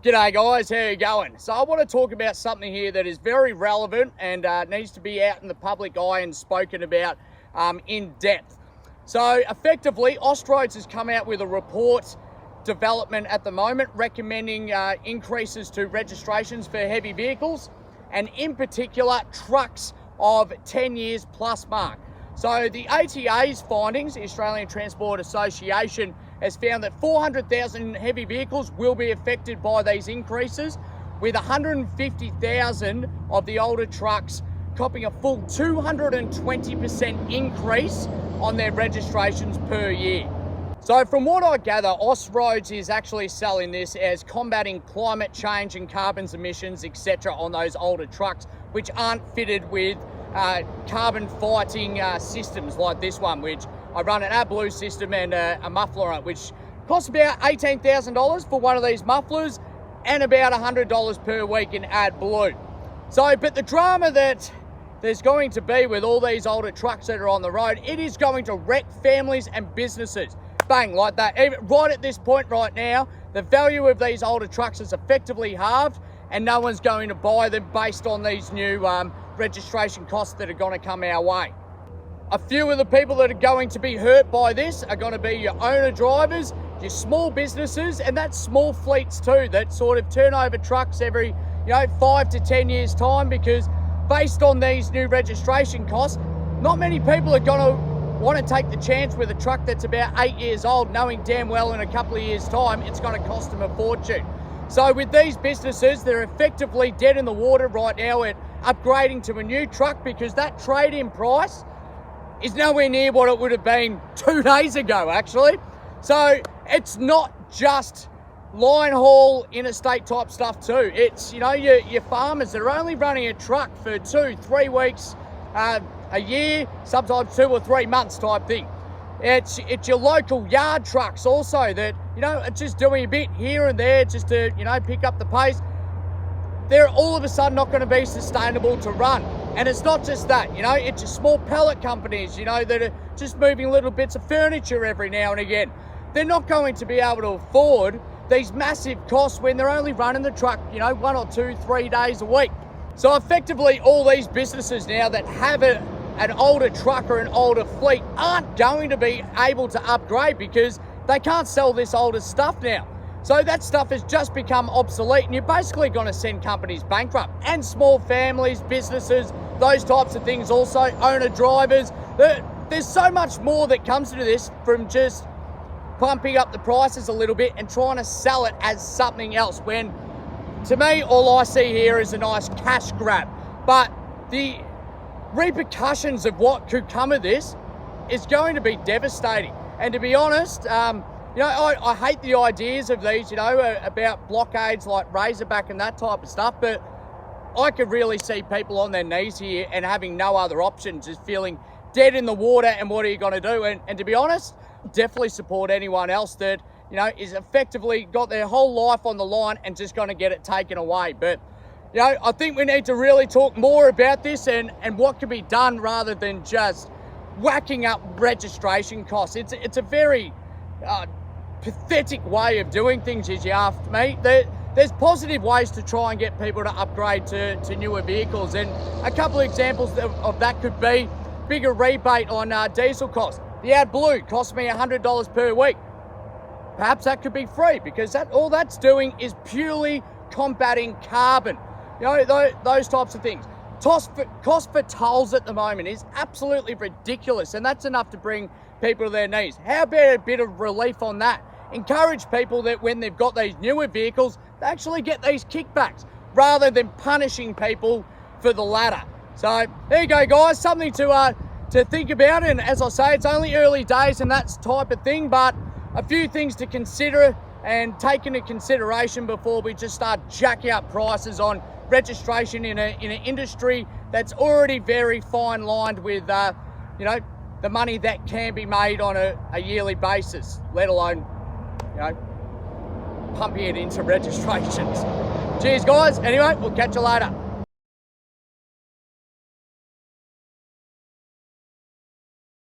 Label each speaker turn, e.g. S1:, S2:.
S1: G'day guys, how you going? So I want to talk about something here that is very relevant and needs to be out in the public eye and spoken about in depth. So effectively, Austroads has come out with a report development at the moment recommending increases to registrations for heavy vehicles and in particular trucks of 10 years plus mark. So the ATA's findings, the Australian Transport Association, has found that 400,000 heavy vehicles will be affected by these increases, with 150,000 of the older trucks copping a full 220% increase on their registrations per year. So from what I gather, Austroads is actually selling this as combating climate change and carbon emissions, etc. on those older trucks, which aren't fitted with carbon fighting systems like this one, which I run an AdBlue system and a muffler on it, which costs about $18,000 for one of these mufflers and about $100 per week in AdBlue. So, but the drama that there's going to be with all these older trucks that are on the road, it is going to wreck families and businesses. Bang, like that. Even right at this point right now, the value of these older trucks is effectively halved and no one's going to buy them based on these new registration costs that are going to come our way. A few of the people that are going to be hurt by this are going to be your owner drivers, your small businesses, and that's small fleets too that sort of turn over trucks every 5 to 10 years time, because based on these new registration costs, not many people are going to want to take the chance with a truck that's about 8 years old, knowing damn well in a couple of years time it's going to cost them a fortune. So with these businesses, they're effectively dead in the water right now at upgrading to a new truck, because that trade-in price is nowhere near what it would have been 2 days ago, actually. So it's not just line haul, interstate type stuff too. It's, your farmers that are only running a truck for 2-3 weeks a year, sometimes 2 or 3 months type thing. It's your local yard trucks also that, are just doing a bit here and there just to, pick up the pace. They're all of a sudden not going to be sustainable to run. And it's not just that, it's your small pallet companies, that are just moving little bits of furniture every now and again. They're not going to be able to afford these massive costs when they're only running the truck, 1 or 2, 3 days a week. So effectively, all these businesses now that have an older truck or an older fleet aren't going to be able to upgrade because they can't sell this older stuff now. So that stuff has just become obsolete, and you're basically going to send companies bankrupt, and small families, businesses, those types of things also, owner drivers. There's so much more that comes into this from just pumping up the prices a little bit and trying to sell it as something else, when to me all I see here is a nice cash grab. But the repercussions of what could come of this is going to be devastating. And to be honest, I hate the ideas of these, about blockades like Razorback and that type of stuff, but I could really see people on their knees here and having no other options, just feeling dead in the water, and what are you going to do? And to be honest, definitely support anyone else that, is effectively got their whole life on the line and just going to get it taken away. But, I think we need to really talk more about this and what can be done rather than just whacking up registration costs. It's a very pathetic way of doing things, as you ask me. There's positive ways to try and get people to upgrade to newer vehicles, and a couple of examples of that could be bigger rebate on diesel costs. The AdBlue costs me $100 per week. Perhaps that could be free, because all that's doing is purely combating carbon. Those types of things. Cost for tolls at the moment is absolutely ridiculous, and that's enough to bring people to their knees. How about a bit of relief on that? Encourage people that when they've got these newer vehicles, they actually get these kickbacks rather than punishing people for the latter. So there you go, guys, something to think about. And as I say, it's only early days and that type of thing, but a few things to consider and take into consideration before we just start jacking up prices on registration in an industry that's already very fine lined with the money that can be made on a yearly basis, let alone pumping it into registrations. Cheers guys, anyway, we'll catch you later.